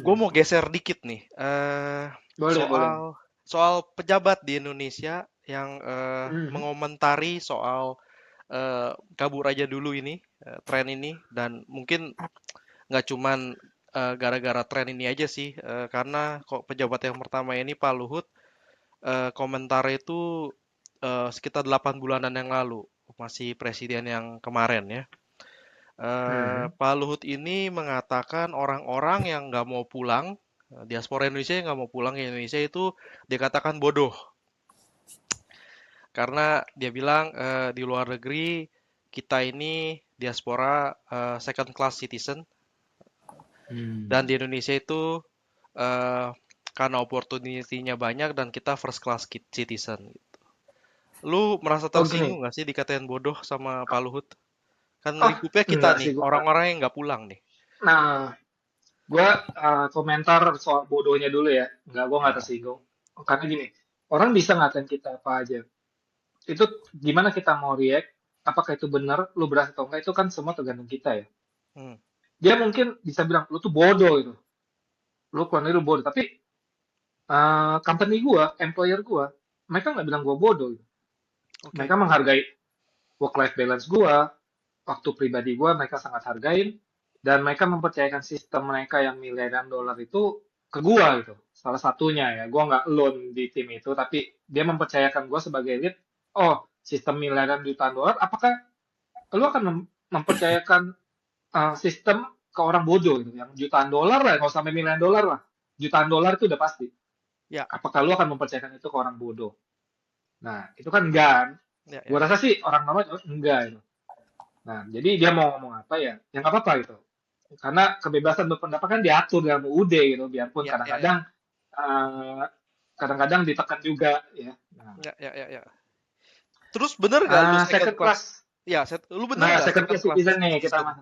gue mau geser dikit nih. Boleh, boleh. Soal soal pejabat di Indonesia yang Mhm. mengomentari soal kabur aja dulu ini, tren ini, dan mungkin nggak cuman gara-gara tren ini aja sih, karena kok pejabat yang pertama ini Pak Luhut komentar itu sekitar 8 bulanan yang lalu, masih presiden yang kemarin ya. Mhm. Pak Luhut ini mengatakan orang-orang yang nggak mau pulang, diaspora Indonesia yang nggak mau pulang ke Indonesia itu dikatakan bodoh. Karena dia bilang di luar negeri kita ini diaspora second class citizen, dan Hmm. di Indonesia itu eh, karena opportunity-nya banyak dan kita first class citizen. Lu merasa Oh tersinggung gini, nggak sih dikatain bodoh sama Pak Luhut? Kan oh lingkupnya kita enggak nih, sih gua. orang-orang yang nggak pulang nih. Nah, gua komentar soal bodohnya dulu ya. Enggak, gua nggak Ya. tersinggung. Karena gini, orang bisa ngatain kita apa aja. Itu gimana kita mau react, apakah itu benar, lu berasa atau enggak, itu kan semua tergantung kita ya. Hmm. Dia mungkin bisa bilang, lu tuh bodoh itu. Lu keluar negeri lu bodoh. Tapi company gua, employer gua, mereka nggak bilang gua bodoh gitu. Oke. Mereka menghargai work-life balance gua, waktu pribadi gua mereka sangat hargain, dan mereka mempercayakan sistem mereka yang miliaran dolar itu ke gua gitu. Salah satunya ya, gua nggak alone di tim itu, tapi dia mempercayakan gua sebagai lead. Oh, sistem miliaran jutaan dolar, apakah lu akan mempercayakan sistem ke orang bodoh gitu, yang jutaan dolar lah, nggak sampai miliaran dolar lah, jutaan dolar itu udah pasti. Ya, Apakah lu akan mempercayakan itu ke orang bodoh? Nah, itu kan enggak. ya, Gua ya. rasa sih orang normal enggak itu. Nah, jadi dia mau ngomong apa ya? Yang nggak apa-apa gitu. Karena kebebasan berpendapat kan diatur dalam UUD gitu, biarpun Ya, ya, ya. kadang-kadang eh, kadang-kadang ditekan juga ya. Nah, Ya, ya, ya, ya. Terus bener gak lu second second class? class. Ya, lu bener Nah, gak second second class class citizen nih kita citizen mas.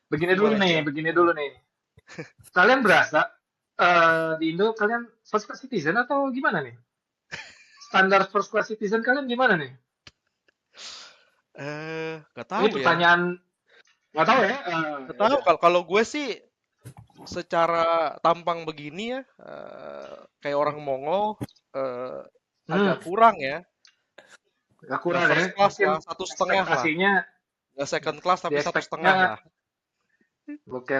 di Malaysia? Begini Hmm. dulu nih. Kalian berasa di Indo kalian first class citizen atau gimana nih? Standar first class citizen kalian gimana nih? Gak Ini tahu ya. pertanyaan nggak tahu ya. Gak Ya tahu udah. kalau gue sih secara tampang begini ya, kayak orang Mongol, eh, agak Hmm, kurang ya. nggak Nggak kurang ya. first class Mungkin lah, satu setengah lah. ekspektasinya Nggak second class di tapi satu expectnya. setengah lah. Oke.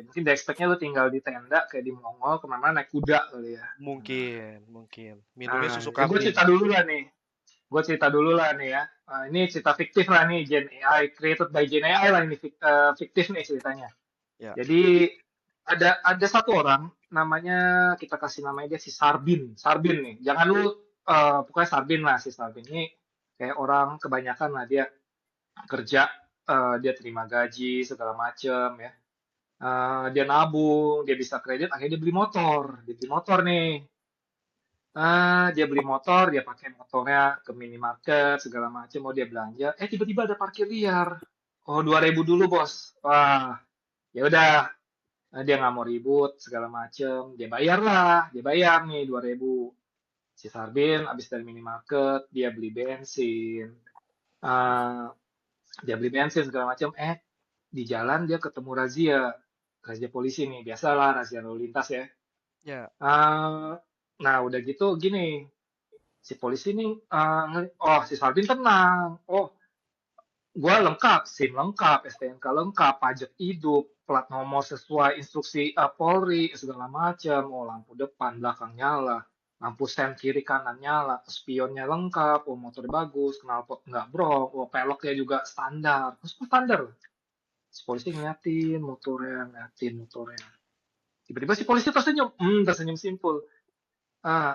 Mungkin di expect-nya lu tinggal di tenda kayak di Mongol, kemana-mana naik kuda kali ya. Mungkin, mungkin. Minumnya Nah, susu ya gue kambing. cerita dulu lah nih. Gue cerita dulu lah nih ya. Ini cerita fiktif lah nih, Gen AI, created by Gen AI lah ini, fiktif nih ceritanya. Ya, Jadi ada satu orang, namanya kita kasih namanya dia si Sarbin. Sarbin nih, jangan lu, pokoknya Sarbin lah si Sarbin ini kayak orang kebanyakan lah dia kerja, dia terima gaji segala macem ya. Dia nabung, dia bisa kredit, akhirnya dia beli motor. Dia beli motor nih. Dia beli motor, dia pakai motornya ke minimarket, segala macam, mau dia belanja. Tiba-tiba ada parkir liar. Oh, 2.000 dulu, bos. Wah, ya udah. Dia nggak mau ribut, segala macem. Dia bayar lah, dia bayar nih 2.000. Si Sarbin abis dari minimarket, dia beli bensin. Eh, dia beli bensin segala macam. Di jalan dia ketemu razia. Razia polisi nih, biasalah razia lalu lintas ya. ya. Eh, nah, udah gitu gini, si polisi nih, oh si Sarbin tenang. Oh, gua lengkap, SIM lengkap, STNK lengkap, pajak hidup, plat nomor sesuai instruksi Polri, segala macam. Oh, lampu depan, belakang nyala, lampu sen kiri kanan nyala, spionnya lengkap, oh motor bagus, knalpot nggak brok, oh peloknya juga standar, semua standar. Si polisi ngeliatin motornya. Tiba-tiba si polisi tersenyum, tersenyum simpul.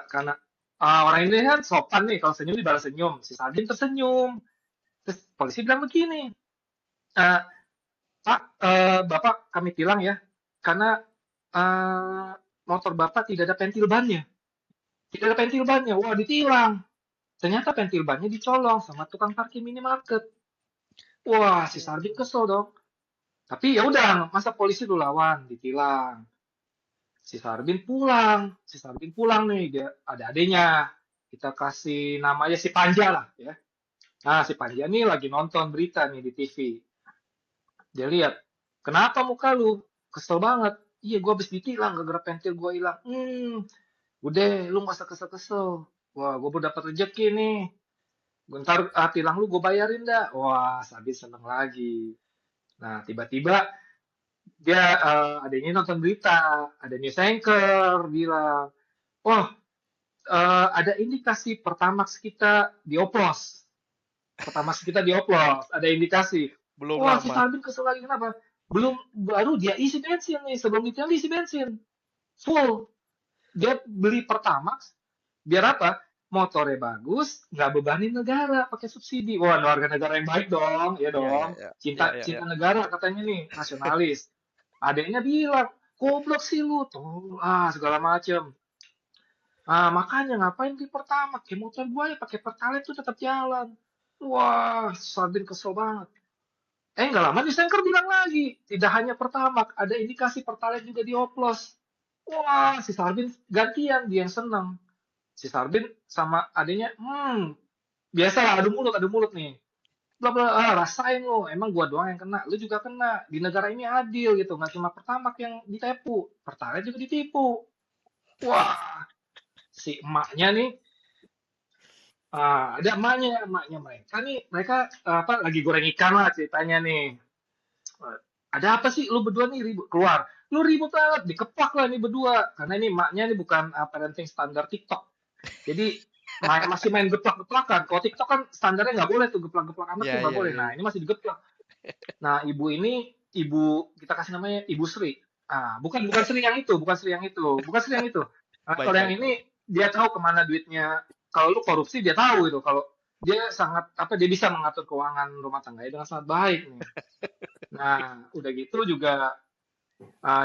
Karena orang Indonesia kan sopan nih, kalau senyum dibalas senyum. Si Sardin tersenyum. Terus polisi bilang begini, "Eh, Pak, Bapak kami tilang ya, karena eh, motor Bapak tidak ada pentil bannya. Tidak ada pentil bannya. Wah, ditilang. Ternyata pentil bannya dicolong sama tukang parkir minimarket. Wah, si Sardin kesel dong. Tapi ya udah, masa polisi lu lawan, ditilang. Si Sarbin pulang nih, dia ada adanya. Kita kasih namanya si Panja lah ya. Nah, si Panja nih lagi nonton berita nih di TV. Dia lihat, kenapa muka lu? Kesel banget. Iya, gue habis ditilang, gara-gara pentil gue hilang. Udah, lu nggak usah kesel-kesel. Wah, gue baru dapat rezeki nih. Bentar, tilang lu gue bayarin dah. Wah, Sabit seneng lagi. Nah, tiba-tiba dia adanya nonton berita, ada news anchor bilang, wah, ada indikasi Pertamax kita dioplos. Pertamax kita dioplos, ada indikasi. Belum Wah, si lama. Sarbin kesel lagi kenapa? Belum, baru dia isi bensin nih, sebelum itu dia isi bensin. Full. Dia beli Pertamax, biar apa? Motornya bagus, nggak bebanin negara pakai subsidi. Wah, warga negara yang baik dong, ya Iya, iya, dong. iya. Iya, Cinta iya, iya. cinta negara katanya nih, nasionalis. Adanya bilang, goblok sih lu, tuh, segala macem. Makanya ngapain di Pertamax? Kayak motor gua ya pakai Pertalite tuh tetap jalan. Wah, Sardin kesel banget. Nggak lama Desainer bilang lagi, tidak hanya Pertamax, ada indikasi Pertalite juga dioplos. Wah, si Sarbin gantian, dia yang seneng. Si Sarbin sama adanya, biasa lah, adu mulut nih. Bla bla, rasain lo, emang gua doang yang kena, lu juga kena. Di negara ini adil gitu, nggak cuma Pertamax yang ditipu, Pertalite juga ditipu. Wah, si emaknya nih, ada emaknya mereka nih, mereka apa lagi goreng ikan lah ceritanya nih. Ada apa sih lu berdua nih ribut keluar? Lu ribut banget, dikeplak lah nih berdua. Karena ini emaknya nih bukan parenting standar TikTok. Jadi masih main geplak-geplakan. Kalau TikTok kan standarnya nggak boleh tuh geplak-geplak anak Iya, tuh nggak iya, boleh. iya, Nah iya. ini masih digeplak. Nah ibu ini ibu kita kasih namanya Ibu Sri. Bukan bukan Sri yang itu, bukan Sri yang itu, bukan Sri yang itu. Baik, Kalau yang baik, baik. ini dia tahu kemana duitnya. Kalau lu korupsi dia tahu gitu. Kalau dia sangat apa dia bisa mengatur keuangan rumah tangganya dengan sangat baik nih. Nah udah gitu juga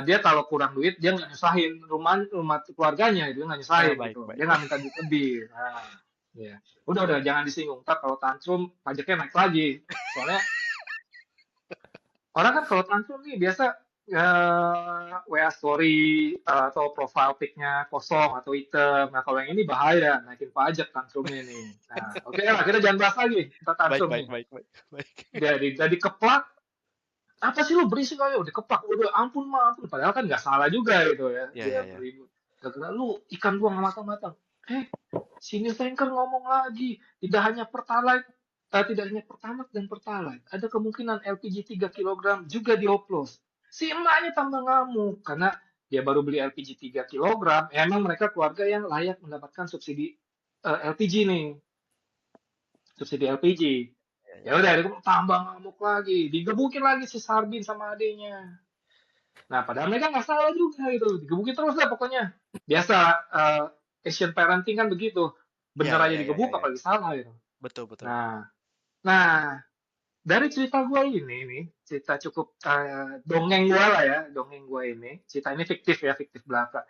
dia kalau kurang duit dia nggak nyusahin rumah keluarganya itu nggak nyusahin Baik, gitu baik, dia nggak baik. minta duit lebih. Ya udah jangan disinggung tak kalau tantrum pajaknya naik lagi soalnya orang kan kalau tantrum nih biasa WA story atau profile pic-nya kosong atau hitam. Nah kalau yang ini bahaya naikin pajak tantrumnya nih. Nah oke lah kita jangan bahas lagi kita Baik, tantrum baik, nih. baik, baik. Baik. Jadi keplak apa sih lu berisik aja udah keplak udah ampun mah ampun padahal kan nggak salah juga gitu ya Iya, dia iya, iya. beribu gara lu ikan gua nggak matang-matang sini tanker ngomong lagi tidak hanya Pertamax dan Pertalite ada kemungkinan LPG 3 kilogram juga dioplos si emaknya tambah ngamuk karena dia baru beli LPG 3 kilogram ya emang mereka keluarga yang layak mendapatkan subsidi LPG nih subsidi LPG. Iya, Ya iya, udah, iya. dia tambah ngamuk lagi, digebukin lagi si Sarbin sama adenya. Nah, padahal mereka nggak salah juga gitu, digebukin terus lah pokoknya. Biasa Asian parenting kan begitu, Iya, bener iya, aja iya, iya, digebuk iya. apalagi salah gitu. Betul, betul. Nah, nah dari cerita gue ini nih, cerita cukup dongeng gue lah ya, dongeng gue ini, cerita ini fiktif ya, fiktif belaka.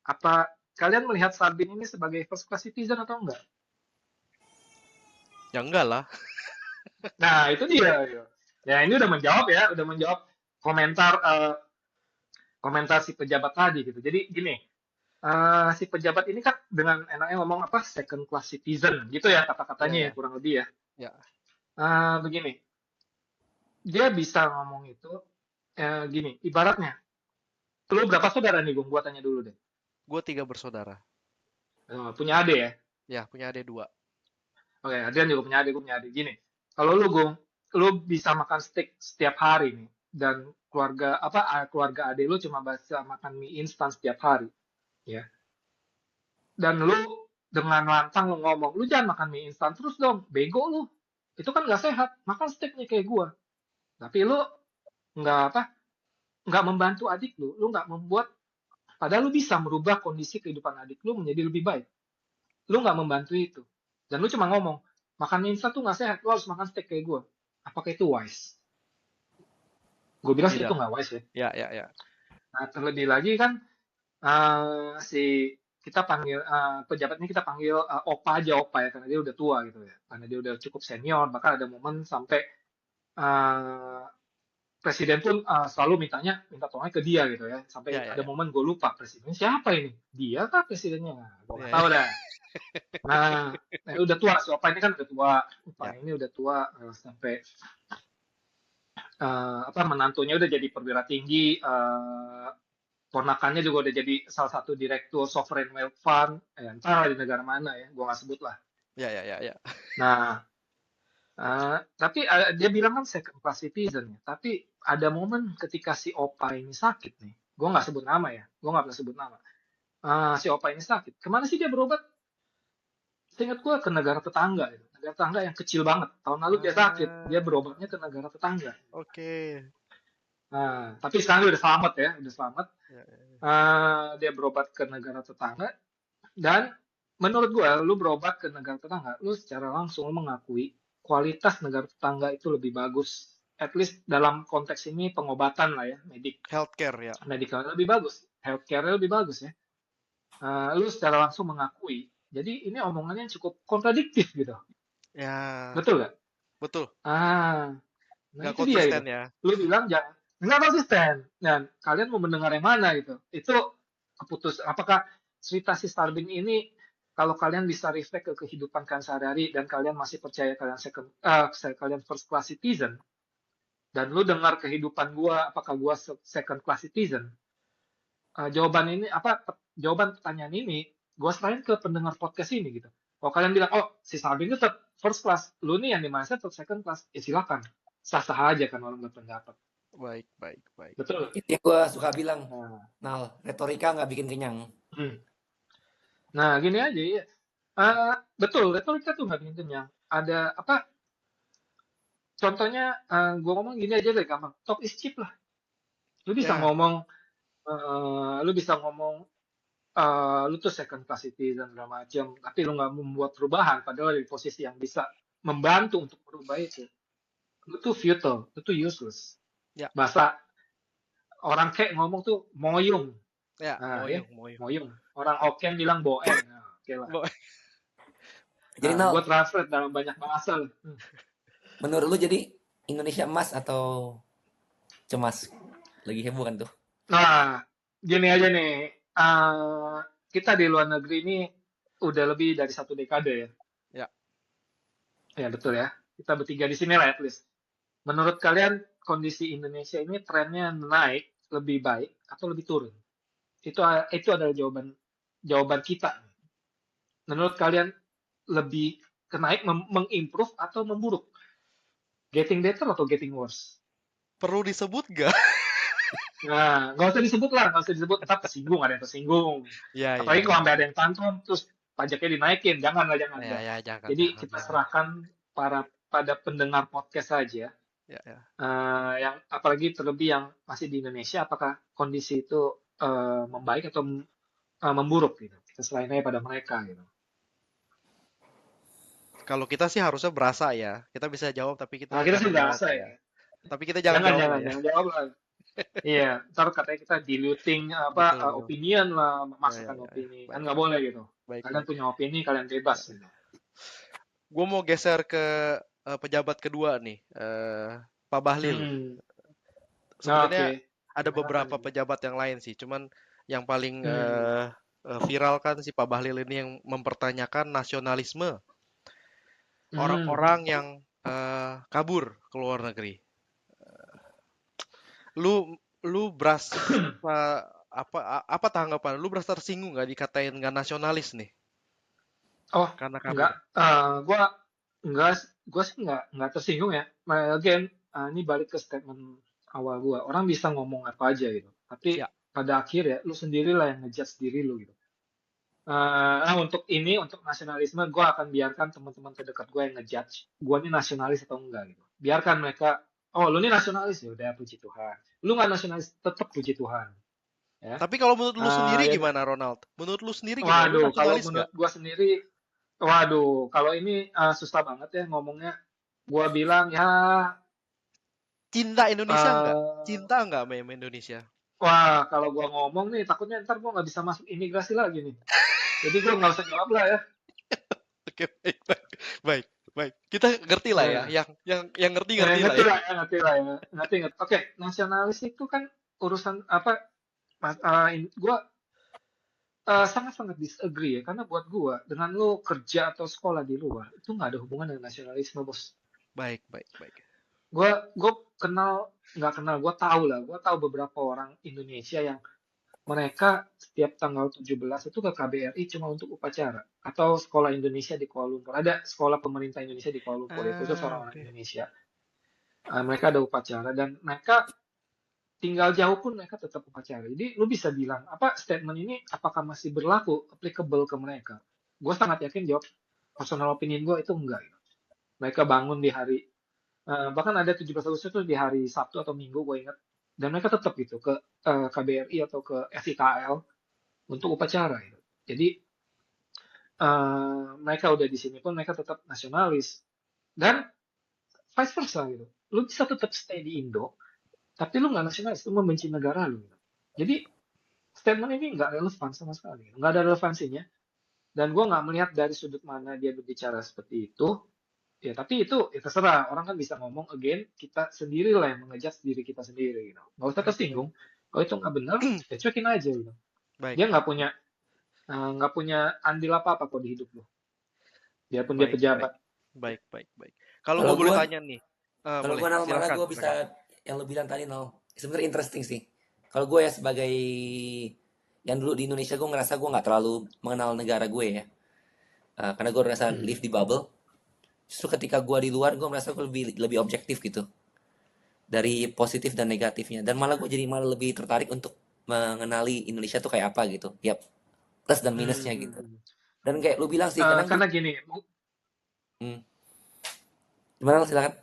Apa kalian melihat Sarbin ini sebagai first class citizen atau enggak? Ya enggak lah. Nah, itu dia. Ya, ya ini udah menjawab ya, udah menjawab komentar komentar si pejabat tadi gitu. Jadi gini, si pejabat ini kan dengan enaknya ngomong apa second class citizen gitu ya Iya, kata-katanya ya iya. kurang lebih ya. Ya. Begini, dia bisa ngomong itu gini, ibaratnya, lu berapa saudara nih, Gung? Gua tanya dulu deh. Gue 3 bersaudara. Punya adik ya? Ya, punya adik 2. Oke, Adrian juga punya adik. Gini, kalau lu, Gung, lu bisa makan steak setiap hari nih, dan keluarga adik lu cuma bisa makan mie instan setiap hari, ya. Dan lu dengan lantang lu ngomong, lu jangan makan mie instan terus dong, bego lu. Itu kan nggak sehat, makan steaknya kayak gua. Tapi lu nggak apa, nggak membantu adik lu nggak membuat, padahal lu bisa merubah kondisi kehidupan adik lu menjadi lebih baik. Lu nggak membantu itu. Dan lu cuma ngomong, makan mie instan tuh nggak sehat, lu harus makan steak kayak gua. Apakah itu wise? Gue bilang sih itu Tidak. nggak wise ya. Ya, ya, ya. Nah, terlebih lagi kan si kita panggil pejabat ini kita panggil opa aja opa ya karena dia udah tua gitu ya karena dia udah cukup senior bahkan ada momen sampai uh, presiden pun selalu minta tolongnya ke dia gitu ya Ya, sampai ya, ada ya. momen gue lupa presiden siapa ini dia kah presidennya nah, gue nggak Ya, tahu ya. dah udah tua si opa ini kan udah tua opa Ya. ini udah tua sampai apa menantunya udah jadi perwira tinggi ponakannya juga udah jadi salah satu direktur sovereign wealth fund, entah di negara mana ya, gua nggak sebut lah. Ya, ya, ya, ya. Nah, tapi dia bilang kan second class citizen ya. Tapi ada momen ketika si Opa ini sakit nih. Gua nggak sebut nama ya, gua nggak pernah sebut nama. Si Opa ini sakit. Kemana sih dia berobat? Seingat gue ke negara tetangga, gitu. Negara tetangga yang kecil banget. Tahun lalu dia sakit, dia Ah, berobatnya ke negara tetangga. oke. Nah, tapi sekarang dia udah selamat ya, udah selamat. Ya, ya. Dia berobat ke negara tetangga dan menurut gue, lu berobat ke negara tetangga, lu secara langsung lu mengakui kualitas negara tetangga itu lebih bagus. At least dalam konteks ini pengobatan lah ya, Healthcare ya. medical lebih bagus, healthcare lebih bagus ya. Lu secara langsung mengakui. Jadi ini omongannya cukup kontradiktif gitu, Ya, betul gak? betul. Ah, nah Nggak itu dia konsisten itu. ya. Lu bilang jangan nggak konsisten. Dan kalian mau mendengar yang mana gitu. Itu apakah cerita si Starbin ini kalau kalian bisa reflect ke kehidupan kalian sehari-hari dan kalian masih percaya kalian first class citizen dan lu dengar kehidupan gua apakah gua second class citizen? Jawaban pertanyaan ini gua serahin ke pendengar podcast ini gitu. Kalau kalian bilang, oh si Starbin itu tetap first class, lu nih yang dimana tetap second class, ya silakan. Sah-sah aja kan orang berpendapat. Baik, baik, baik. Betul. Itu yang gue suka bilang, Nah, Nal, retorika nggak bikin kenyang. hmm. Nah, gini aja ya. Betul, retorika tuh nggak bikin kenyang. Ada apa? Contohnya, gue ngomong gini aja deh, gampang. Talk is cheap lah. Lu bisa Ya, ngomong, lu bisa ngomong, lu tuh second class citizen segala macam, tapi lu nggak membuat perubahan, padahal di posisi yang bisa membantu untuk merubah itu. Lu tuh futile, lu tuh useless. ya, Bahasa orang kayak ngomong tuh moyung. ya. Nah, ya, Moyung, moyung. moyung. Orang Hokkien bilang boeng. Nah, oke lah. Bo- Jadi Nah, Nal, gue translate dalam banyak bahasa. menurut lu jadi Indonesia emas atau cemas? Lagi heboh kan tuh. Nah, gini aja nih. Kita di luar negeri ini udah lebih dari 1 dekade ya. Ya, Ya, betul ya. Kita bertiga di sini lah at least. Menurut kalian kondisi Indonesia ini trennya naik lebih baik atau lebih turun? Itu adalah jawaban kita. Menurut kalian lebih kenaik mengimprove atau memburuk? Getting better atau getting worse? perlu disebut gak? Nah, nggak usah disebut lah, nggak usah disebut. Ntar tersinggung, ada yang tersinggung. Ya, Apalagi ya, kalau ya. sampai ada yang tantrum, terus pajaknya dinaikin. Janganlah, jangan. Ya, ya, jangan, Jadi jangan, kita jangan. serahkan pada pendengar podcast saja. Ya, ya. Yang apalagi terlebih yang masih di Indonesia, apakah kondisi itu membaik atau memburuk gitu. Kita serahin aja pada mereka gitu. Kalau kita sih harusnya berasa ya. Kita bisa jawab, tapi Nah, kita kita jangan sih jawab berasa lah ya. ya. Tapi kita jangan Jangan, jawab jangan, lah ya. jangan jawab lah. Iya, ntar katanya kita diluting Betul, betul. opinion lah, Ya, ya, memaksakan ya, ya. opini. Kan Baik, nggak boleh gitu. baik, Kalian baik. punya opini, kalian bebas Ya. gitu. Gue mau geser ke pejabat kedua nih, Pak Bahlil. Hmm. Nah, Sebenarnya oke. ada Gimana beberapa nih? pejabat yang lain sih, cuman yang paling Hmm. viral kan si Pak Bahlil ini yang mempertanyakan nasionalisme Hmm. orang-orang yang kabur ke luar negeri. Lu lu apa tanggapan? Lu berasa tersinggung nggak dikatain nggak nasionalis nih Oh, karena enggak. kabur? Gua sih enggak tersinggung ya. Nah, again, ini balik ke statement awal gua. Orang bisa ngomong apa aja gitu. Tapi Ya, pada akhir ya, lu sendirilah yang ngejudge diri lu gitu. Untuk nasionalisme, gua akan biarkan teman-teman terdekat gua yang ngejudge. Gua ini nasionalis atau enggak gitu. Biarkan mereka, oh lu ini nasionalis ya udah puji Tuhan. Lu nggak nasionalis, tetap puji Tuhan. Ya. tapi kalau menurut lu sendiri Ya, gimana, Ronald? Menurut lu sendiri gimana? Lu waduh, kalau nasionalis nggak? menurut gua sendiri, waduh, kalau ini susah banget ya ngomongnya. Gua bilang ya, Cinta Indonesia nggak? eh, Cinta nggak sama Indonesia? wah kalau gua ngomong nih takutnya ntar gua nggak bisa masuk imigrasi lagi nih. Jadi gua nggak usah jawab lah ya. Oke, baik, baik, baik, baik. Kita ngerti lah ya, Eh, yang ngerti ngerti lah ngerti ya. lah ya, ngerti lah ya, ngerti. Oke, nasionalis itu kan urusan apa? Gua sangat-sangat disagree ya, karena buat gua dengan lo kerja atau sekolah di luar itu nggak ada hubungan dengan nasionalisme, bos. Baik, baik, baik. Gue kenal nggak kenal, gue tahu lah, gue tahu beberapa orang Indonesia yang mereka setiap tanggal 17 itu ke KBRI cuma untuk upacara. Atau sekolah Indonesia di Kuala Lumpur. Ada sekolah pemerintah Indonesia di Kuala Lumpur ya, khusus orang-orang Oke. Indonesia. Mereka ada upacara dan mereka tinggal jauh pun mereka tetap upacara. Jadi lu bisa bilang, apa statement ini apakah masih berlaku, applicable ke mereka? Gue sangat yakin jawab personal opinion gue itu enggak. Gitu. Mereka bangun di hari, bahkan ada 17 Agustus itu di hari Sabtu atau Minggu gue ingat. Dan mereka tetap gitu ke KBRI atau ke FIKL untuk upacara. Gitu. Jadi mereka udah di sini pun mereka tetap nasionalis. Dan vice versa gitu. Lu bisa tetap stay di Indo, tapi lu nggak nasionalis, lu membenci negara lu. Gitu. Jadi statement ini nggak relevan sama sekali, nggak ada relevansinya. Dan gue nggak melihat dari sudut mana dia berbicara seperti itu. Ya tapi itu ya terserah, orang kan bisa ngomong again, kita sendiri lah yang mengejar diri kita sendiri. Gitu. Nggak usah Oke. tersinggung. Kalau itu nggak benar, ya cuekin aja. Gitu. Baik, Dia nggak punya andil apa apa kok di hidup lu. Biarpun dia baik, baik, pejabat. baik, baik, baik. Kalau Kalau gue boleh gue, tanya nih, kalau boleh, gue malah silakan, gue silakan. bisa yang lo bilang tadi sebenarnya interesting sih. Kalau gue ya sebagai yang dulu di Indonesia gue ngerasa gue nggak terlalu mengenal negara gue ya. Karena gue merasa live di bubble. Justru ketika gue di luar gue merasa gue lebih lebih objektif gitu dari positif dan negatifnya. Dan malah gue jadi malah lebih tertarik untuk mengenali Indonesia tuh kayak apa gitu. Yap, plus dan minusnya gitu. Dan kayak lu bilang sih kadang gue, Karena gini, hmm, gimana silakan.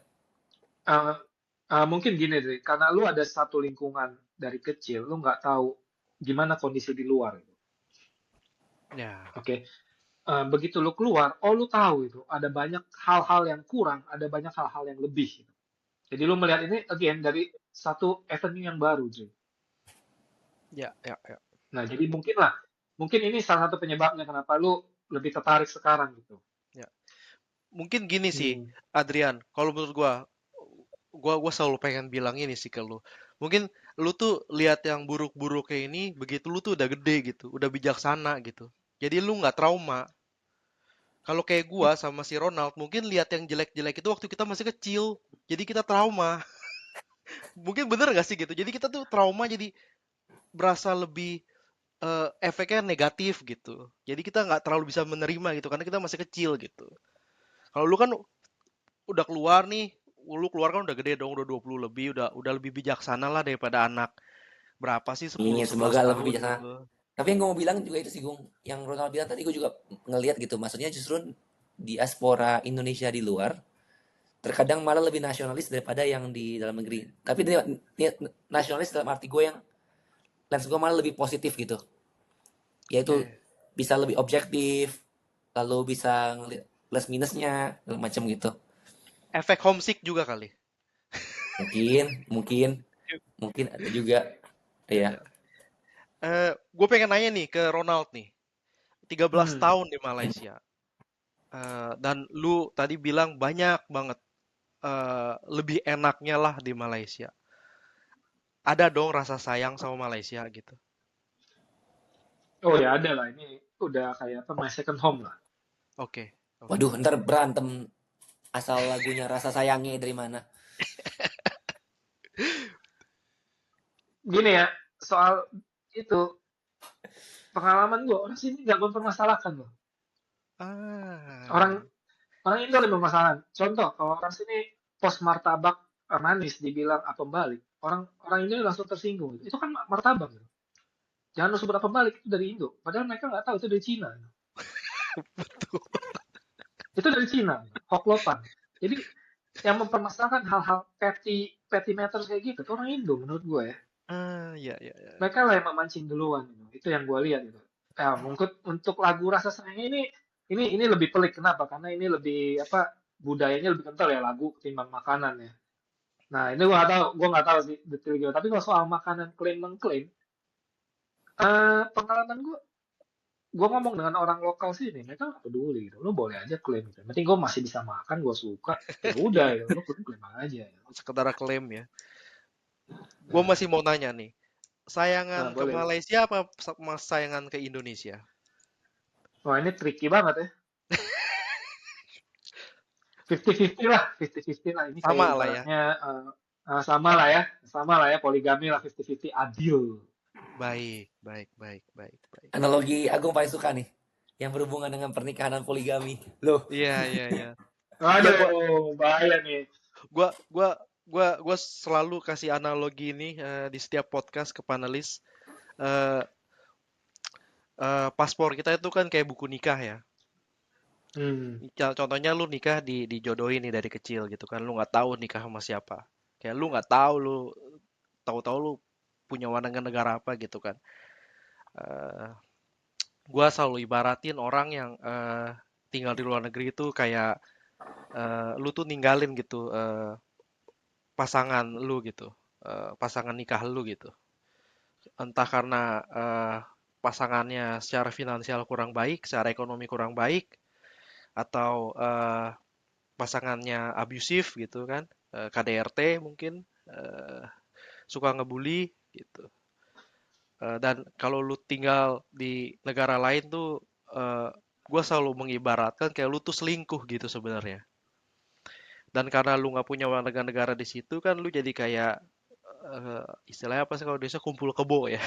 uh, mungkin gini deh, karena lu ada satu lingkungan dari kecil, lu nggak tahu gimana kondisi di luar. Ya, Oke, begitu lu keluar, oh lu tahu itu ada banyak hal-hal yang kurang, ada banyak hal-hal yang lebih. Gitu. Jadi lu melihat ini again dari satu avenue yang baru, Jay. ya, ya, ya. Nah, jadi mungkin ini salah satu penyebabnya kenapa lu lebih tertarik sekarang gitu. Ya. Mungkin gini sih, Hmm. Adrian. Kalau menurut gua selalu pengen bilang ini sih ke lu. Mungkin lu tuh lihat yang buruk-buruknya ini, begitu lu tuh udah gede gitu, udah bijaksana gitu. Jadi lu nggak trauma. Kalau kayak gua sama si Ronald, mungkin lihat yang jelek-jelek itu waktu kita masih kecil. Jadi kita trauma. Mungkin bener gak sih gitu? Jadi kita tuh trauma jadi berasa lebih efeknya negatif gitu. Jadi kita nggak terlalu bisa menerima gitu karena kita masih kecil gitu. Kalau lu kan udah keluar nih, lu keluar kan udah gede dong, udah 20 lebih, udah lebih bijaksana lah daripada anak berapa sih 10 Iya, 11 semoga lebih tahun bijaksana. gitu. Tapi yang gue mau bilang juga itu sih, Gung. Yang Ronald bilang tadi gue juga ngelihat gitu. Maksudnya justru diaspora Indonesia di luar terkadang malah lebih nasionalis daripada yang di dalam negeri. Tapi dia nasionalis dalam arti gue yang lens gue malah lebih positif gitu. Yaitu Ya, bisa lebih objektif, lalu bisa ngeliat plus minusnya, segala macam gitu. efek homesick juga kali. Mungkin, mungkin, mungkin ada juga. Ya, Iya. ya. Gue pengen nanya nih ke Ronald nih. 13 Hmm. tahun di Malaysia. Dan lu tadi bilang banyak banget lebih enaknya lah di Malaysia. Ada dong rasa sayang sama Malaysia gitu. Oh ya ada lah, ini udah kayak apa my second home lah. Oke, oke. Waduh, ntar berantem asal lagunya rasa sayangnya dari mana. Gini ya, soal itu pengalaman gue orang sini nggak mempermasalahkan loh. Orang Ah, orang Indo lebih bermasalah. Contoh, kalau orang sini pos martabak manis dibilang apa balik, orang orang Indo langsung tersinggung. Itu kan martabak. Gitu. Jangan lu sebut apa balik itu dari Indo. Padahal mereka nggak tahu itu dari Cina. betul. Itu dari Cina, hoklopan. Jadi yang mempermasalahkan hal-hal petty matters kayak gitu, itu orang Indo menurut gue ya. Ya, ya, ya. Mereka lah yang memancing duluan. Gitu. Itu yang gue lihat gitu. Ya, mungkin untuk lagu rasa sayang ini lebih pelik. Kenapa? Karena ini lebih apa budayanya lebih kental ya lagu ketimbang makanan ya. Nah, ini gue nggak tahu sih detail gitu. Tapi kalau soal makanan klaim mengklaim, pengalaman gue ngomong dengan orang lokal sini, mereka nggak peduli gitu. Lo boleh aja klaim gitu. Yang penting gue masih bisa makan, gue suka, ya udah Iya, gitu. Lo klaim aja. Gitu. sekedar klaim ya. Gue masih mau nanya nih, sayangan Nah, ke boleh. Malaysia apa sayangan ke Indonesia? Wah, ini tricky banget ya. 50-50 lah, 50-50 lah. Ini kayak Sama lah ya. ibaratnya sama lah ya, poligami lah 50-50 adil. Baik, baik, baik, baik, baik. Analogi Agung paling suka nih, yang berhubungan dengan pernikahan dan poligami. Loh, Iya, iya, iya. Iya, Aduh, bahaya nih. gua, gua, gua selalu kasih analogi ini di setiap podcast ke panelis. Eh, Paspor kita itu kan kayak buku nikah ya. Hmm. Contohnya lu nikah dijodohin nih dari kecil gitu kan. Lu nggak tahu nikah sama siapa. Kayak lu nggak tahu lu tahu-tahu lu punya warga negara apa gitu kan. Eh, gua selalu ibaratin orang yang tinggal di luar negeri itu kayak lu tuh ninggalin gitu pasangan lu gitu, pasangan nikah lu gitu. Entah karena pasangannya secara finansial kurang baik, secara ekonomi kurang baik, atau pasangannya abusif gitu kan, KDRT mungkin, eh, suka ngebully gitu. Dan kalau lu tinggal di negara lain tuh, gue selalu mengibaratkan kayak lu tuh selingkuh gitu sebenarnya. Dan karena lu nggak punya warga negara di situ kan lu jadi kayak istilahnya apa sih kalau di Indonesia kumpul kebo ya,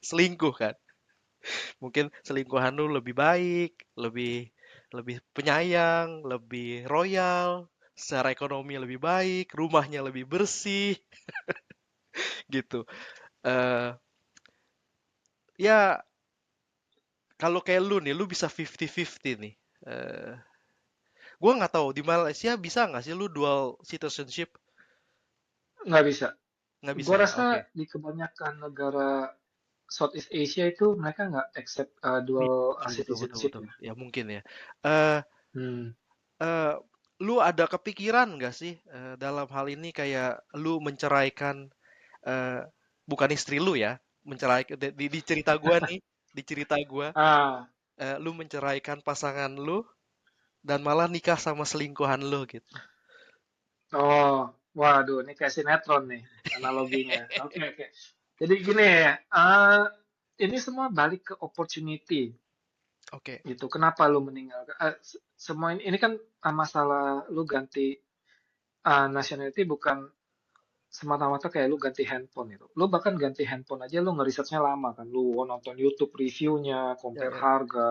selingkuh kan. Mungkin selingkuhan lu lebih baik, lebih lebih penyayang, lebih royal, secara ekonomi lebih baik, rumahnya lebih bersih gitu. Eh ya kalau kayak lu nih, lu bisa 50-50 nih. Eh gua nggak tahu di Malaysia bisa nggak sih lu dual citizenship? Nggak bisa. Nggak bisa Gue ya? rasa Oke. di kebanyakan negara Southeast Asia itu mereka nggak accept Iya, dual betul, betul, betul, citizenship betul. ya. Ya mungkin ya. Eh Hmm. eh, lu ada kepikiran nggak sih dalam hal ini kayak lu menceraikan eh, bukan istri lu ya, menceraikan di cerita gua nih, di cerita gua, Ah, lu menceraikan pasangan lu dan malah nikah sama selingkuhan lu gitu. oh, waduh, ini kayak sinetron nih analoginya. Oke, oke. Jadi gini ya, ini semua balik ke opportunity Oke, gitu. Kenapa lu meninggalkan? Semua ini kan masalah lu ganti nationality bukan semata-mata kayak lu ganti handphone itu. Lu bahkan ganti handphone aja lu ngerisetnya lama kan. Lu nonton YouTube reviewnya, ya, compare ya. harga.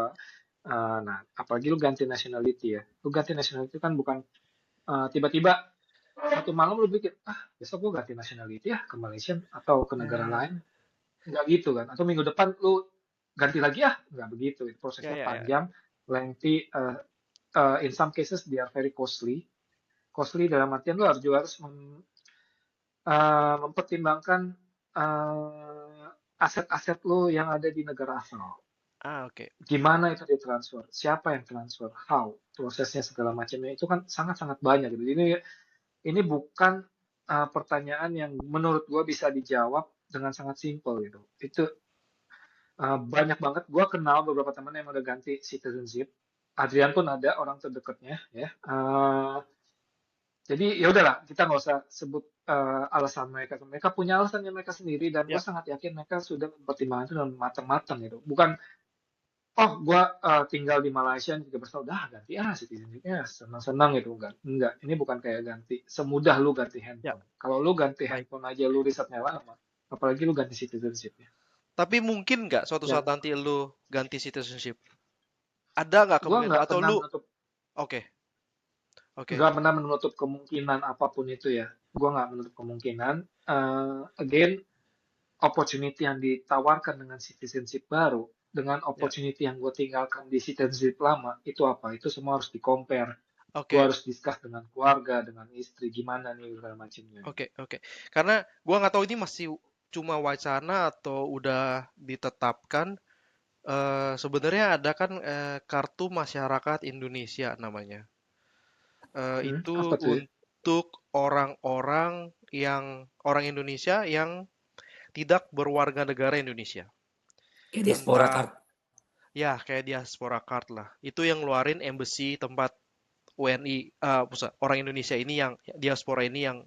Nah, apalagi lu ganti nationality ya. Lu ganti nationality kan bukan tiba-tiba satu malam lu pikir, besok gua ganti nationality ya ke Malaysia atau ke negara Eh, lain. Nggak gitu kan. Atau minggu depan lu ganti lagi ya. Nggak begitu. ya, Prosesnya ya, ya. panjang, lengthy. In some cases they are very costly. Costly dalam artian lu harus juga harus mempertimbangkan aset-aset lo yang ada di negara asal. Ah, oke. Gimana itu ditransfer? Siapa yang transfer? How? Prosesnya segala macamnya itu kan sangat-sangat banyak gitu. Ini bukan pertanyaan yang menurut gue bisa dijawab dengan sangat simpel gitu. Itu banyak banget. Gue kenal beberapa teman yang udah ganti citizenship. Adrian pun ada orang terdekatnya ya. Jadi ya udahlah, kita nggak usah sebut alasan mereka. Mereka punya alasannya mereka sendiri dan gue Ya, sangat yakin mereka sudah mempertimbangkan itu dengan matang-matang gitu. Bukan, oh gue tinggal di Malaysia 13 tahun, udah ganti citizenshipnya senang-senang gitu. Enggak. Ini bukan kayak ganti, semudah lu ganti ya, handphone. Kalau lu ganti baik. handphone aja lu risetnya lama, apalagi lu ganti citizenshipnya. Tapi mungkin nggak suatu saat Yang nanti lu ganti citizenship? Ada nggak gue kemungkinan nggak atau pernah lu menutup oke, oke. nggak pernah menutup kemungkinan apapun itu ya. Gue nggak menutup kemungkinan. Again, opportunity yang ditawarkan dengan citizenship baru dengan Ya, opportunity yang gue tinggalkan di citizenship lama itu apa? Itu semua harus di-compare. Gue oke. harus discuss dengan keluarga, dengan istri, gimana nih segala macamnya. Oke, oke. Karena gua nggak tahu ini masih cuma wacana atau udah ditetapkan. Sebenarnya ada kan kartu masyarakat Indonesia namanya. Itu Apa tuh ya? untuk orang-orang orang Indonesia yang tidak berwarga negara Indonesia. kayak diaspora Entah card. ya kayak diaspora card lah. Itu yang ngeluarin embassy tempat WNI, orang Indonesia ini yang diaspora ini yang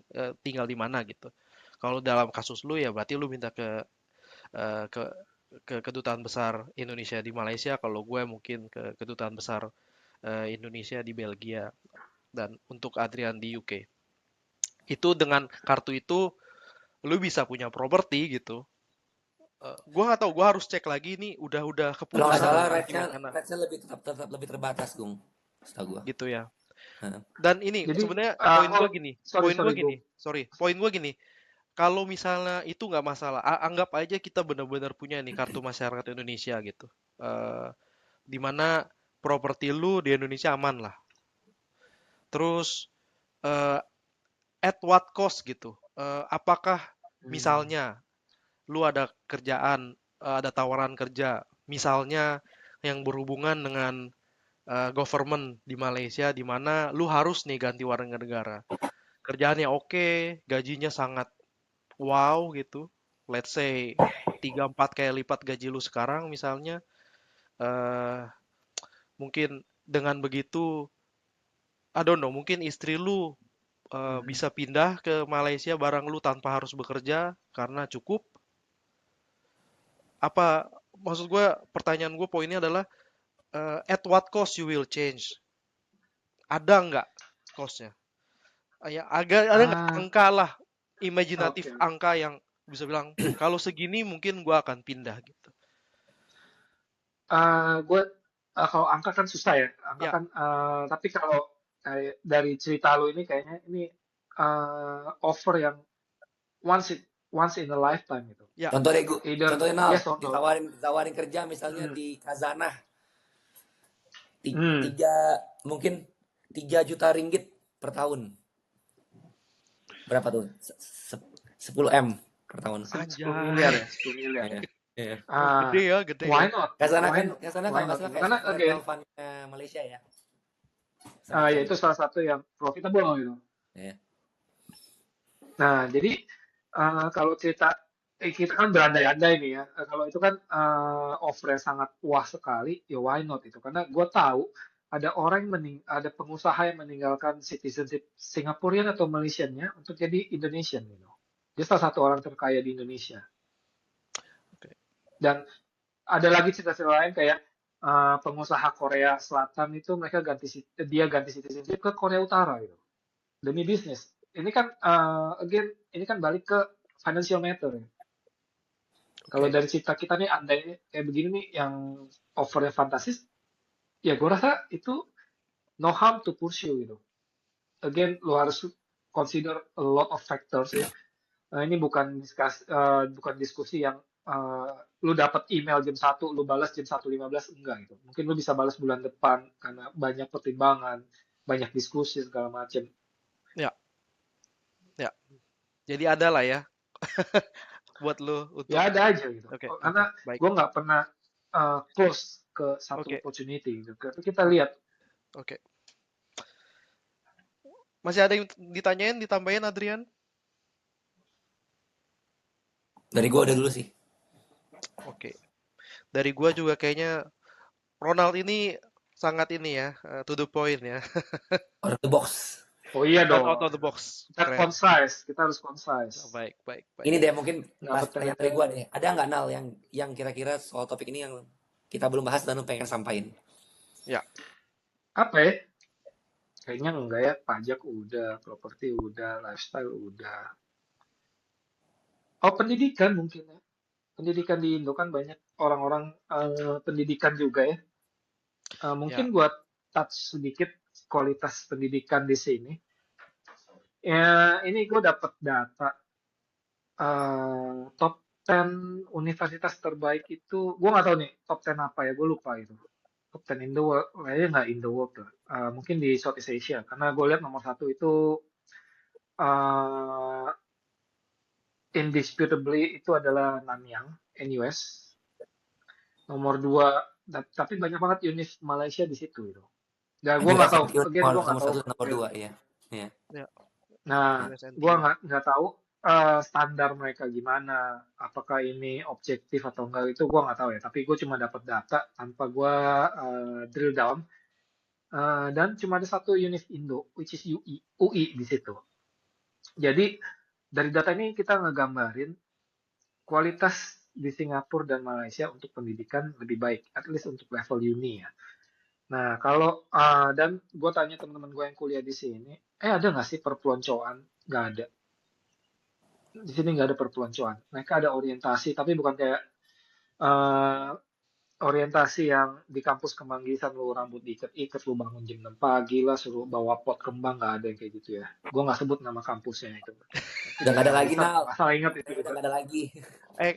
tinggal di mana gitu. Kalau dalam kasus lu ya berarti lu minta eh, ke kedutaan besar Indonesia di Malaysia. Kalau gue mungkin ke kedutaan besar Indonesia di Belgia dan untuk Adrian di UK. Itu dengan kartu itu lu bisa punya properti gitu. Gua nggak tahu, gua harus cek lagi nih, udah Kalau nggak keputusan salah atau masih rate-nya wacana lebih tetap lebih terbatas, Gung. Setahu gua. gitu ya. Heeh. Dan ini Jadi, sebenarnya oh, sorry, sorry, Gung. poin gua gini, kalau misalnya itu nggak masalah, anggap aja kita benar-benar punya nih kartu masyarakat Indonesia gitu, eh di mana properti lu di Indonesia aman lah. Terus eh, at what cost gitu? Apakah Hmm. misalnya lu ada kerjaan, ada tawaran kerja, misalnya yang berhubungan dengan government di Malaysia, di mana lu harus nih ganti warga negara. Kerjaannya oke, gajinya sangat wow gitu. Let's say 3-4 kali lipat gaji lu sekarang misalnya. eh Mungkin dengan begitu, I don't know, mungkin istri lu Hmm. bisa pindah ke Malaysia bareng lu tanpa harus bekerja karena cukup. Apa maksud gue, pertanyaan gue poinnya adalah at what cost you will change? Ada nggak costnya? Ya, agak ada nggak Ah, angka lah, imajinatif oke. angka yang bisa bilang kalau segini mungkin gue akan pindah gitu. Gue kalau angka kan susah ya. Angka Ya, kan, tapi kalau kayak dari cerita lu ini kayaknya ini offer yang once it, once in a lifetime gitu. ya, Contoh deh, Gu. Either Contohnya Nal, yes or no. ditawarin kerja misalnya Hmm. di Khazanah Hmm. mungkin 3 juta ringgit per tahun. Berapa tuh? 10 M per tahun. 10 miliar anjay. ya, 10 miliar. Iya. Iya. Oh, Ah, gede ya, gede why ya. not? Khazanah Why kan, not? Khazanah Why kalau nggak not salah gitu? kayak Karena sovereign again, fund-nya Malaysia ya. ya Semacam itu itu. salah satu yang profitable gitu. Iya. Nah, jadi kalau cerita kita kan berandai-andai nih ya. Kalau itu kan offer yang sangat wah sekali, ya why not itu? Karena gue tahu ada orang yang ada pengusaha yang meninggalkan citizenship Singaporean atau Malaysiannya untuk jadi Indonesian gitu. Dia salah satu orang terkaya di Indonesia. Oke. Dan ada lagi cerita-cerita lain kayak pengusaha Korea Selatan itu mereka dia ganti citizenship ke Korea Utara gitu demi bisnis. Ini kan again ini kan balik ke financial matter ya. Kalau Oke. dari cerita kita nih andai kayak begini nih yang offernya fantastis, ya gue rasa itu no harm to pursue gitu. Again, lo harus consider a lot of factors ya. Ini bukan diskusi yang lu dapat email jam 1, lu balas jam 1.15 enggak gitu. Mungkin lu bisa balas bulan depan karena banyak pertimbangan, banyak diskusi segala macam. Ya, ya. Jadi ada lah ya buat lu Ya untuk. ada aja gitu. Oke, oke, Karena baik. gue nggak pernah close ke satu Oke, opportunity gitu. Tapi kita lihat. oke. Masih ada yang ditanyain, ditambahin Adrian? Dari gua udah dulu sih. Oke. Dari gua juga kayaknya Ronald ini sangat ini ya, to the point ya. Out of the box. Oh iya Out dong. of the box. Kita Keren. concise. Kita harus concise. Baik, baik, baik. Ini deh mungkin Nggak pertanyaan dari gua bertele-tele. deh. Ada nggak Nal yang kira-kira soal topik ini yang kita belum bahas dan lu pengen sampaikan? Ya, Apa ya? Kayaknya enggak ya. Pajak udah, properti udah, lifestyle udah. Oh pendidikan mungkin ya. Pendidikan di Indo kan banyak orang-orang pendidikan juga ya. Mungkin ya, buat touch sedikit kualitas pendidikan di sini. Ya, ini gue dapat data top 10 universitas terbaik itu, gue nggak tahu nih top 10 apa ya, gue lupa itu. Top 10 in the world, kayaknya nggak in the world lah. Mungkin di Southeast Asia, karena gue lihat nomor satu itu uh, indisputably itu adalah Nanyang, NUS. Nomor dua, tapi banyak banget univ Malaysia di situ itu. Dan gue nggak tahu, USNTU again gue nggak nomor tahu 1 nomor profil. 2 ya. Iya. ya. Nah, gue USNTU. nggak tahu standar mereka gimana, apakah ini objektif atau enggak itu gue nggak tahu ya. Tapi gue cuma dapat data tanpa gue drill down. Dan cuma ada satu univ Indo, which is UI di situ. Jadi dari data ini kita ngegambarin kualitas di Singapura dan Malaysia untuk pendidikan lebih baik, at least untuk level uni ya. Nah, kalau dan gue tanya teman-teman gue yang kuliah di sini, ada nggak sih perpeloncoan? Nggak ada. di sini nggak ada perpeloncoan. Mereka ada orientasi, tapi bukan kayak eh, orientasi yang di kampus Kemanggisan lu rambut diikat-ikat, lu bangun jam 6 pagi lah, suruh bawa pot kembang, nggak ada yang kayak gitu ya. Gue nggak sebut nama kampusnya itu. Tapi Udah di nggak ada lagi, Kemanggisan, Nal. asal ingat itu Udah gitu. nggak ada lagi.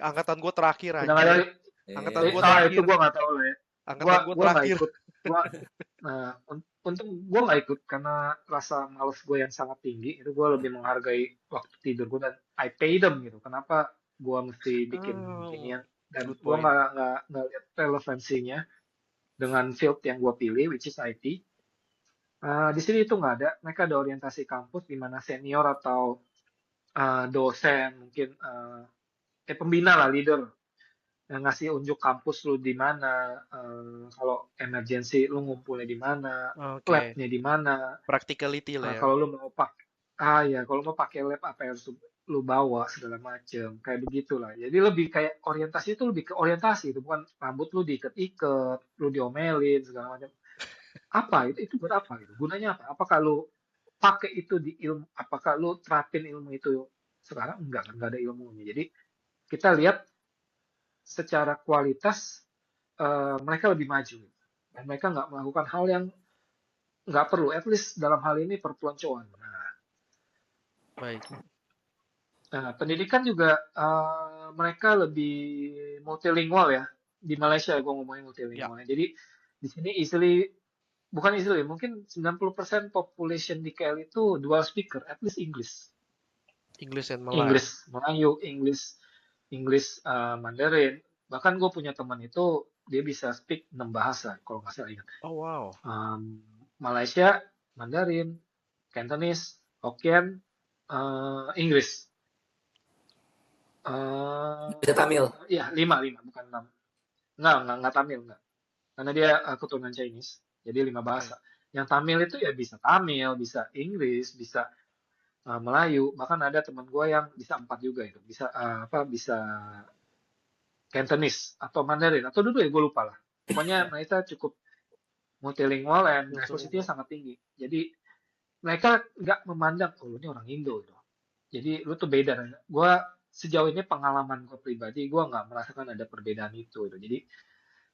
Angkatan gue terakhir Udah nggak ada. anjir. Angkatan gue Itu terakhir. gue nggak tahu lah ya. Gua Angkatan gue gua nggak terakhir. ikut. Gua nah, untung gue nggak ikut karena rasa males gue yang sangat tinggi. Itu gue lebih menghargai waktu tidur gue dan I pay them gitu. Kenapa gue mesti bikin Oh, ginian, dan good gue point. nggak lihat relevansinya dengan field yang gue pilih, which is IT. Di sini itu nggak ada. Mereka ada orientasi kampus di mana senior atau dosen mungkin pembina lah, leader yang ngasih unjuk kampus lu di mana, kalau emergency lu ngumpulnya di mana, Oke, labnya di mana, practicality lah ya. kalau lu mau ya kalau mau pakai lab apa yang harus lu bawa segala macem kayak begitulah. Jadi lebih kayak orientasi, itu lebih ke orientasi, itu bukan rambut lu diikat-ikat, lu diomelin segala macam. Apa itu buat apa gitu? Gunanya apa? Apakah lu pakai itu di ilmu? Apakah lu terapin ilmu itu sekarang? Enggak kan, enggak ada ilmunya. Jadi kita lihat secara kualitas mereka lebih maju dan mereka nggak melakukan hal yang nggak perlu, at least dalam hal ini perpeloncoan. Baik. Nah, pendidikan juga mereka lebih multilingual ya. Di Malaysia gue ngomongin Ya, multilingual. Jadi di sini easily, bukan easily, mungkin 90% population di KL itu dual speaker, at least English. English and Malay. Inggris Melayu, Inggris Mandarin. Bahkan gue punya teman itu dia bisa speak 6 bahasa kalau nggak salah ingat. Oh wow. Malaysia, Mandarin, Cantonese, Hokkien, Inggris. Bisa Tamil. Iya, lima bukan 6. Nggak Tamil, nggak. Karena dia keturunan Chinese, jadi 5 Oke. bahasa. Yang Tamil itu ya bisa Tamil, bisa Inggris, bisa Melayu. Bahkan ada teman gue yang bisa 4 juga itu. Bisa bisa Cantonese atau Mandarin atau dulu ya gue lupa lah. Pokoknya mereka cukup multilingual dan diversity-nya Multilingual. sangat tinggi. Jadi mereka nggak memandang, oh ini orang Indo gitu. Jadi lu tuh beda. Gue sejauh ini pengalaman gue pribadi, gue nggak merasakan ada perbedaan itu. Gitu. Jadi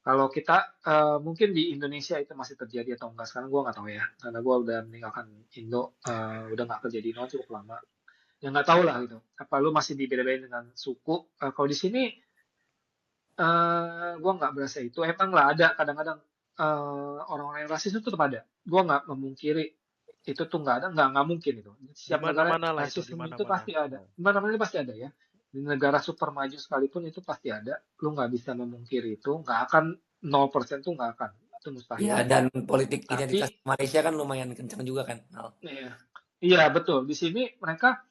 kalau kita mungkin di Indonesia itu masih terjadi atau enggak sekarang gue nggak tahu ya. Karena gue udah meninggalkan Indo, udah nggak kerja di Indo cukup lama. Ya nggak tahu lah gitu. Apa lu masih dibeda-bedain dengan suku? Kalau di sini gue nggak berasa itu. Emang lah ada kadang-kadang orang-orang yang rasis itu tetap ada. Gue nggak memungkiri itu tuh nggak ada, nggak mungkin itu. Di Di setiap negara mana-mana lah itu, di rasisme itu mana-mana. pasti ada. Di mana-mana pasti ada ya. Di negara super maju sekalipun itu pasti ada. Lu nggak bisa memungkiri itu. Nggak akan 0% tuh nggak akan. Itu Ya, mustahil. dan politik identitas Tapi Malaysia kan lumayan kencang juga kan, Nal. iya, iya betul. Di sini mereka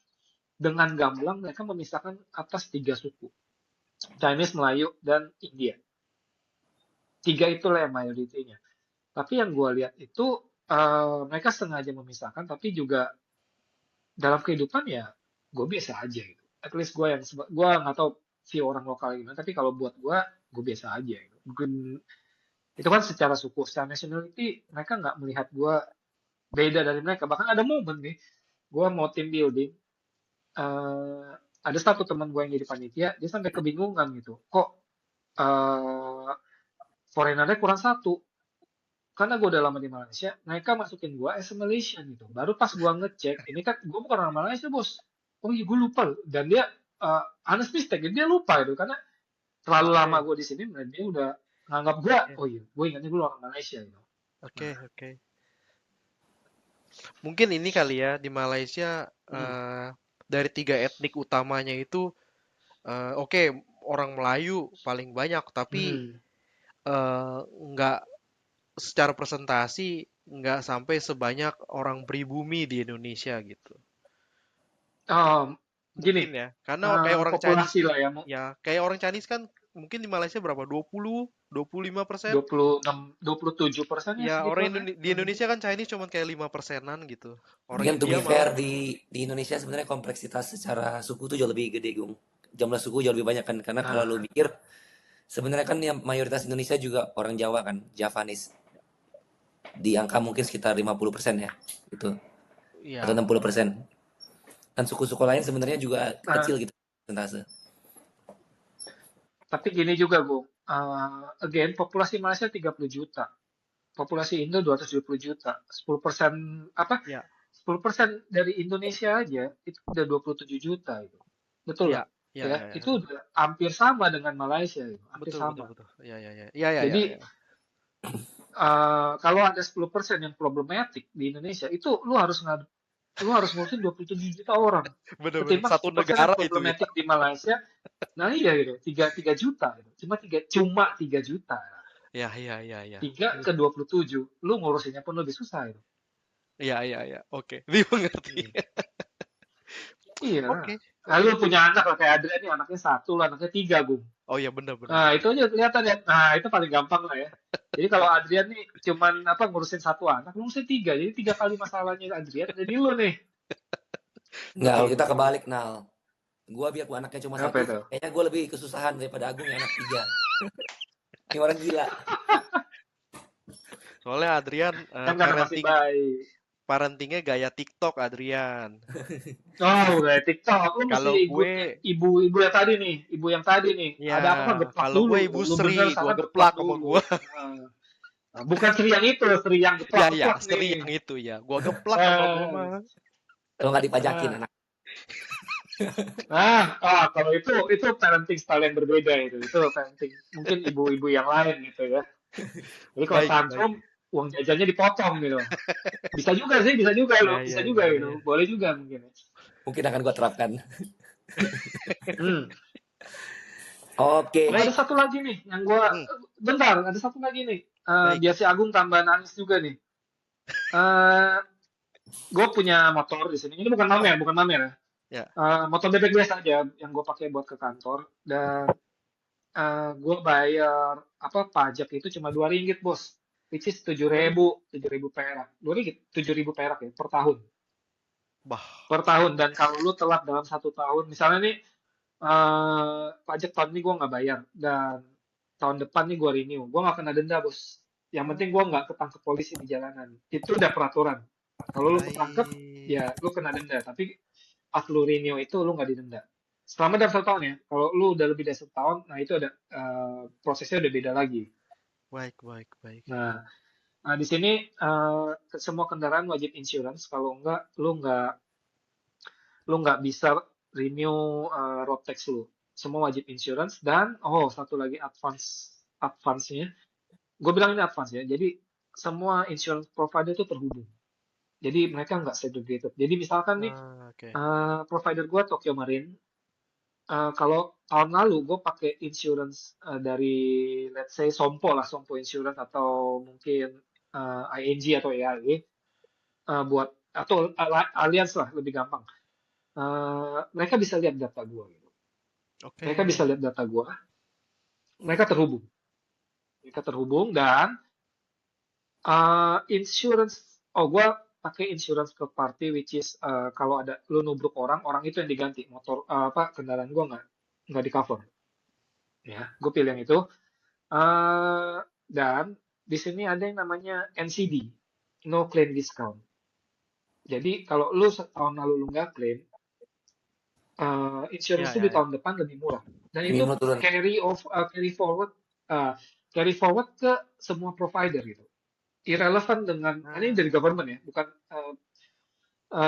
dengan gamblang mereka memisahkan atas 3 suku. Chinese, Melayu, dan India. 3 itulah yang mayoritinya. Tapi yang gue lihat itu mereka sengaja memisahkan, tapi juga dalam kehidupan ya gue biasa aja gitu. At least gue nggak tahu si orang lokal gimana, tapi kalau buat gue biasa aja gitu. Itu kan secara suku, secara nationality mereka nggak melihat gue beda dari mereka. Bahkan ada momen nih, gue mau team building, eh ada satu teman gue yang jadi panitia, dia sampai kebingungan gitu. Kok eh foreignernya kurang satu? Karena gue udah lama di Malaysia, mereka masukin gue as a Malaysian gitu. Baru pas gue ngecek, ini kan gue bukan orang Malaysia bos. Oh iya gue lupa loh. Dan dia honest mistake, dia lupa gitu. Karena terlalu lama Oke. gue di sini, dan dia udah nganggap gue, Oke. oh iya, gue ingatnya gue orang Malaysia gitu. Oke, Nah, oke. Mungkin ini kali ya di Malaysia hmm, dari 3 etnik utamanya itu oke, orang Melayu paling banyak, tapi hmm. nggak secara presentasi nggak sampai sebanyak orang pribumi di Indonesia gitu. Um, Mungkin Gini, ya, karena kayak orang Chinese, populasi lah ya, ya kayak orang Chinese kan mungkin di Malaysia berapa? 20, 25%? 26, 27% ya Ya orang segituan ya, Di kurang lebih. Indonesia kan Chinese cuma kayak 5%-an gitu. Tapi Orang kan to be India fair, malah, di Indonesia sebenarnya kompleksitas secara suku tuh jauh lebih gede, Gung. Jumlah suku jauh lebih banyak kan. Karena kalau lu Nah, mikir, sebenarnya kan yang mayoritas Indonesia juga orang Jawa kan, Javanese. Di angka mungkin sekitar 50% ya, gitu. Atau ya 60%. Dan suku-suku lain sebenarnya juga Nah, kecil gitu persentase. tapi gini juga, Bung. Again, populasi Malaysia 30 juta. Populasi Indo 270 juta. 10% apa? Ya, 10% dari Indonesia aja itu udah 27 juta itu. Betul ya, nggak? ya, Ya, ya, ya. itu udah hampir sama dengan Malaysia itu, hampir Betul, betul, sama. betul. Ya, ya, ya. Ya, ya, ya, Jadi ya. kalau ada 10% yang problematik di Indonesia, itu lu harus ngurusin 27 juta orang. Bener-bener Ketimbang satu 10% yang negara itu ya. problematik di Malaysia, nah iya gitu, 3 juta gitu. Cuma 3 juta. Ya, ya, ya, ya. 3 ke 27, lu ngurusinnya pun lebih susah itu. Ya, ya, ya. Oke, dimengerti. Hmm. Iya. Oke, Lalu oke. punya anak lah kayak Adrian nih, anaknya satu lah, anaknya tiga, Gung. Oh ya, bener, bener, Nah, bener. itu aja kelihatan ya. Nah, itu paling gampang lah ya. Jadi kalau Adrian nih cuman apa ngurusin satu anak, lu ngurusin tiga. Jadi 3 kali masalahnya Adrian jadi lu nih. Nggak, Betul, kalau kita betul. kebalik, Nal. Gua biar gua anaknya cuma Apa satu, itu? kayaknya gua lebih kesusahan daripada Agung yang anak 3. Ini orang gila. Soalnya Adrian Kan karena masih baik. parentingnya gaya TikTok Adrian. Oh, udah TikTok. Lu mesti Kalau ikutin gue, ibu-ibu yang tadi nih. Ibu yang tadi nih. ya, Ada apa-apa geplak kalau gue dulu. Ibu Lu bener Sri, gue sana geplak geplak sama gue. dulu. Nah, bukan Sri yang itu, Sri yang Ya, ya, geplak-geplak Sri yang nih. itu ya. Gue geplak sama gue Eh, mah. Kalau nggak dipajakin nah, anak. kalau itu parenting style yang berbeda itu. Itu parenting mungkin ibu-ibu yang lain gitu ya. Jadi kalau Baik, baik. tantrum, uang jajannya dipotong gitu. Bisa juga sih, bisa juga Ya, loh, bisa ya, juga ya, gitu. ya. Boleh juga mungkin. Mungkin akan gua terapkan. Hmm. Oke. Ada Baik. satu lagi nih yang gua Hmm, bentar, ada satu lagi nih. baik. Biar si Agung tambah nangis juga nih. Eh, gue punya motor di sini. Ini bukan mamer, bukan mamer ya. Ya. Motor bebek biasa aja yang gue pakai buat ke kantor dan gue bayar apa pajak itu cuma 2 ringgit bos, which is 7.000 perak, 2 ringgit 7.000 perak ya Bah. per tahun. Dan kalau lu telat dalam 1 tahun, misalnya nih pajak tahun ini gue nggak bayar dan tahun depan nih gue renew, gue nggak kena denda bos. Yang penting gue nggak ketangkep polisi di jalanan. Itu udah peraturan. Kalau lu ketangkep, Baik. ya lu kena denda. Tapi pas lu renew itu lu nggak didenda. Selama dalam 1 tahun ya. Kalau lu udah lebih dari 1 tahun, nah itu ada prosesnya udah beda lagi. Baik, baik, baik. Nah, di sini semua kendaraan wajib insurance. Kalau enggak, lu nggak bisa renew road tax lu. Semua wajib insurance dan satu lagi advance-nya. Gue bilang ini advance ya. Jadi semua insurance provider itu terhubung. Jadi mereka nggak segregated. Jadi misalkan nih Oke. provider gue Tokyo Marine. Kalau tahun lalu gue pakai insurance dari let's say Sompo Insurance atau mungkin ING atau AIA buat atau Allianz lah lebih gampang. Mereka bisa lihat data gue gitu. Mereka Oke. bisa lihat data gue. Mereka terhubung. Mereka terhubung dan insurance. Gue pakai insurance third party, which is kalau ada lu nubruk orang, orang itu yang diganti. Motor kendaraan gue nggak di cover. Ya, gue pilih yang itu. Dan di sini ada yang namanya NCD, no claim discount. Jadi kalau lu setahun lalu lu nggak claim, Ya, insurance itu ya, di ya. tahun depan lebih murah. Dan itu Premium lo turun. uh, carry forward ke semua provider gitu. Irrelevant dengan ini dari Ah, government ya, bukan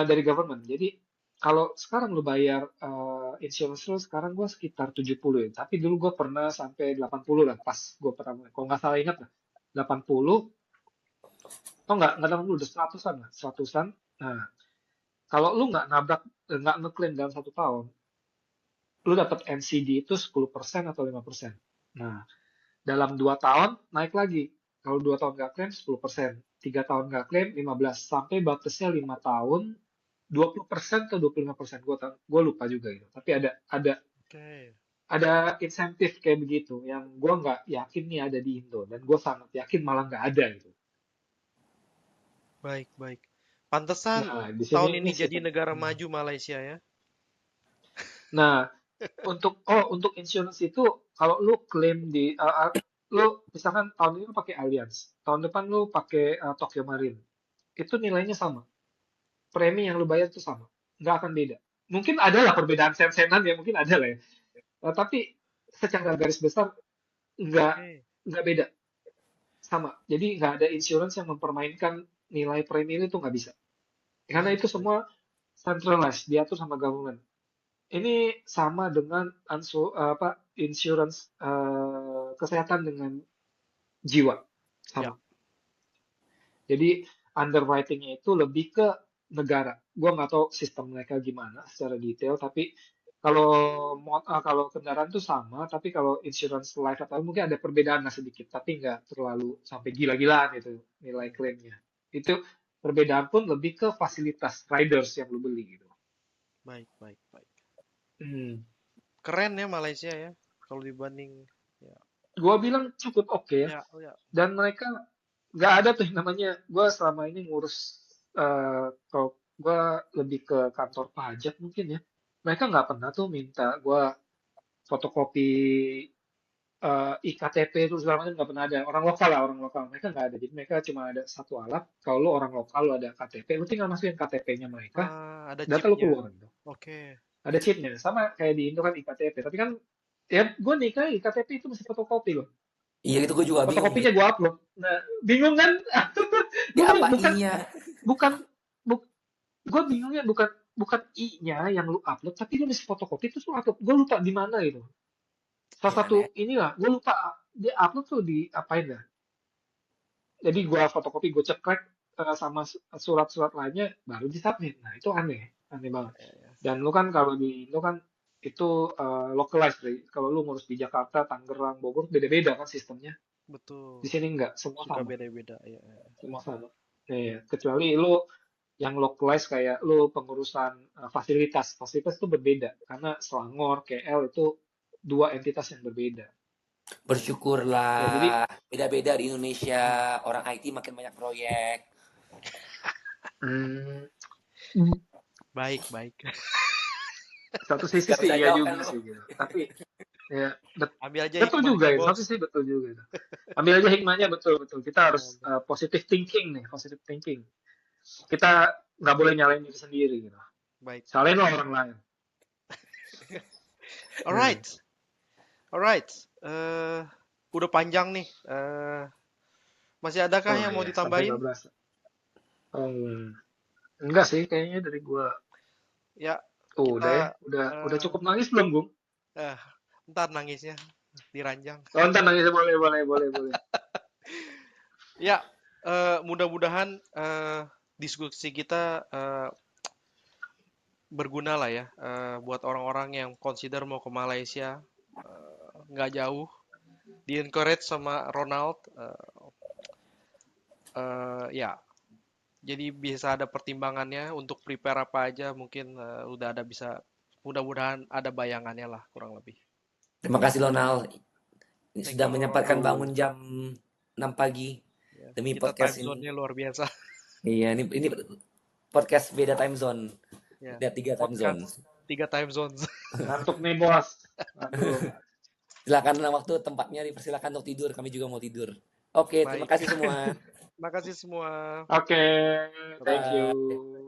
dari government. Jadi kalau sekarang lu bayar insurance lu sekarang gua sekitar 70 ya. Tapi dulu gua pernah sampai 80 lah pas gua pernah. Kalau nggak salah ingat lah. 80 atau nggak 80 udah 100-an lah, 100-an. Nah, kalau lu nggak ngeklaim dalam 1 tahun, lu dapat NCD itu 10% atau 5%. Nah, dalam 2 tahun naik lagi. Kalau 2 tahun nggak klaim 10%, 3 tahun nggak klaim 15, sampai batasnya 5 tahun 20% atau 25%. Gue lupa juga itu. Tapi oke. ada insentif kayak begitu yang gue nggak yakin nih ada di Indo dan gue sangat yakin malah nggak ada gitu. Baik, baik. Pantesan Nah, di sini tahun ini ini jadi sistem. negara maju Malaysia ya. Nah, untuk insurance itu kalau lu klaim lu misalkan tahun ini lu pakai Allianz, tahun depan lu pakai Tokyo Marine, itu nilainya sama. Premi yang lu bayar itu sama, nggak akan beda. mungkin ada lah perbedaan sen-senan ya, mungkin ada lah ya. Tapi secara garis besar nggak Oke. nggak beda, sama. Jadi nggak ada insurance yang mempermainkan nilai premi itu nggak bisa. Karena Baik, itu baik. semua centralized, diatur sama government. Ini sama dengan insurance kesehatan dengan jiwa, Ya, sama. Jadi underwriting-nya itu lebih ke negara. Gua nggak tahu sistem mereka gimana secara detail, tapi kalau kalau kendaraan tuh sama, tapi kalau insurance life atau mungkin ada perbedaan lah sedikit, tapi nggak terlalu sampai gila-gilaan gitu nilai hmm, klaimnya. Itu perbedaan pun lebih ke fasilitas riders yang lu beli gitu. baik, baik, baik. Hmm. Keren ya Malaysia ya, kalau dibanding. Ya, Gua bilang cukup oke ya. ya, oh ya. Dan mereka nggak ada tuh yang namanya, gue selama ini ngurus, kalau gue lebih ke kantor pajak mungkin ya, mereka nggak pernah tuh minta gue fotokopi IKTP itu segala macam, nggak pernah ada. Orang lokal lah, orang lokal mereka nggak ada, jadi mereka cuma ada satu alat. Kalau lu orang lokal lu ada KTP, lu tinggal masukin KTP-nya mereka, Ada data lu chipnya. keluar gitu. Oke. Ada chipnya, sama kayak di Indo kan IKTP, tapi kan ya gue nikah IKTP itu mesti fotokopi loh. Iya itu gue juga bingung Fotokopinya gitu. gue upload. Nah, bingung kan? Gue bilang bukan Diapainnya? bukan gue bingungnya bukan bukan I-nya yang lu upload, tapi lu mesti fotokopi terus lu upload. Gue lupa di mana gitu. Salah Ya satu aneh. inilah, gue lupa dia upload tuh di apain dah. Jadi gue fotokopi, gue cekrek sama surat-surat lainnya, baru di submit. Nah itu aneh, aneh banget. Ya, ya. Dan lu kan kalau di Indo kan itu localized, Ray. Kalau lu ngurus di Jakarta, Tangerang, Bogor, beda-beda kan sistemnya. Di Betul. sini enggak, semua Suka sama, beda-beda. Ya, ya. semua sama. Iya, kecuali lu yang localized kayak lu pengurusan fasilitas. Fasilitas itu berbeda karena Selangor, KL itu dua entitas yang berbeda. Baik. Ya, jadi Bersyukurlah beda-beda di Indonesia. Orang IT makin banyak proyek. hmm, Baik, baik. satu sisi Gak sih bisa iya jawab kan juga lo? sih gitu. Tapi ya Ambil aja betul juga hikmahnya, itu. bos. Satu sisi betul juga itu. Ambil aja hikmahnya, betul betul. Kita Ya, harus positive thinking nih, positive thinking. Kita nggak boleh nyalain diri sendiri gitu. baik. Salahin lah orang lain. Hmm. Alright. Alright. Udah panjang nih. Masih adakah Oh yang mau ya, sampai ditambahin? 15. Enggak sih, kayaknya dari gua. Ya, Udah ya, kita udah eh cukup nangis belum, Gung? eh, ntar nangisnya diranjang. Oh, ntar nangis, boleh. Ya, mudah-mudahan diskusi kita berguna lah ya buat orang-orang yang consider mau ke Malaysia, nggak jauh. Di encourage sama Ronald, ya. Jadi bisa ada pertimbangannya untuk prepare apa aja. Mungkin udah ada bisa, mudah-mudahan ada bayangannya lah kurang lebih. Terima kasih Lonal. Thank Sudah you Ronald. menyempatkan Oh, bangun jam 6 pagi Ya, demi kita podcast time ini. zone-nya luar biasa. Iya, ini podcast beda time zone. Ya, Ada 3 time zone. podcast 3 time zones. ngantuk nih, Bos. Aduh. Silakanlah waktu tempatnya dipersilakan untuk tidur. Kami juga mau tidur. Oke, terima Baik, kasih semua. terima kasih semua. Oke, thank Bye. you.